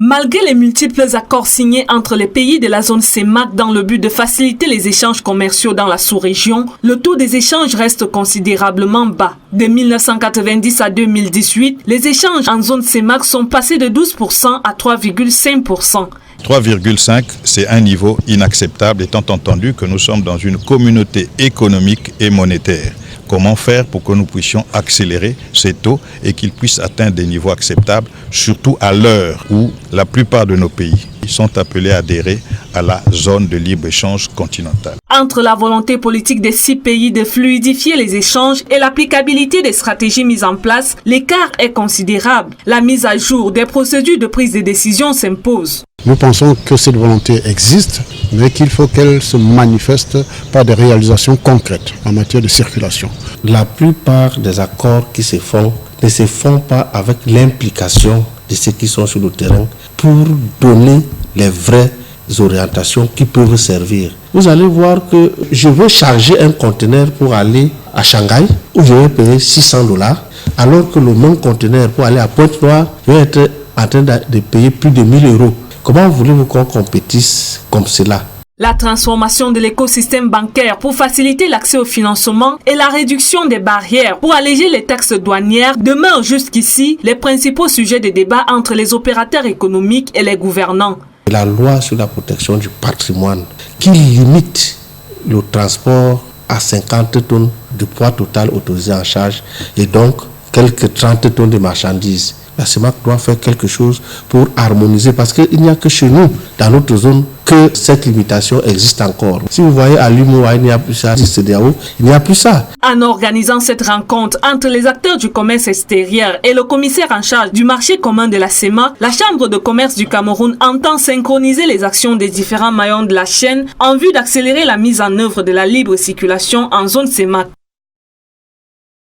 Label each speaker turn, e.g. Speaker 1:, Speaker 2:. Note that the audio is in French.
Speaker 1: Malgré les multiples accords signés entre les pays de la zone CEMAC dans le but de faciliter les échanges commerciaux dans la sous-région, le taux des échanges reste considérablement bas. De 1990 à 2018, les échanges en zone CEMAC sont passés de 12% à 3,5%.
Speaker 2: 3,5, c'est un niveau inacceptable étant entendu que nous sommes dans une communauté économique et monétaire. Comment faire pour que nous puissions accélérer ces taux et qu'ils puissent atteindre des niveaux acceptables, surtout à l'heure où la plupart de nos pays sont appelés à adhérer à la zone de libre-échange continentale.
Speaker 1: Entre la volonté politique des 6 pays de fluidifier les échanges et l'applicabilité des stratégies mises en place, l'écart est considérable. La mise à jour des procédures de prise de décision s'impose.
Speaker 3: Nous pensons que cette volonté existe, mais qu'il faut qu'elle se manifeste par des réalisations concrètes en matière de circulation.
Speaker 4: La plupart des accords qui se font ne se font pas avec l'implication de ceux qui sont sur le terrain pour donner les vraies orientations qui peuvent servir. Vous allez voir que je veux charger un conteneur pour aller à Shanghai où je vais payer $600, alors que le même conteneur pour aller à Pointe-Noire, je vais être en train de payer plus de 1 000 €. Comment voulez-vous qu'on compétisse comme cela?
Speaker 1: La transformation de l'écosystème bancaire pour faciliter l'accès au financement et la réduction des barrières pour alléger les taxes douanières demeurent jusqu'ici les principaux sujets de débat entre les opérateurs économiques et les gouvernants.
Speaker 4: La loi sur la protection du patrimoine qui limite le transport à 50 tonnes de poids total autorisé en charge et donc quelques 30 tonnes de marchandises. La CEMAC doit faire quelque chose pour harmoniser parce qu'il n'y a que chez nous, dans notre zone, que cette limitation existe encore. Si vous voyez à l'UMOA, il n'y a plus ça, à CEDEAO, il n'y a plus ça.
Speaker 1: En organisant cette rencontre entre les acteurs du commerce extérieur et le commissaire en charge du marché commun de la CEMAC, la Chambre de commerce du Cameroun entend synchroniser les actions des différents maillons de la chaîne en vue d'accélérer la mise en œuvre de la libre circulation en zone CEMAC.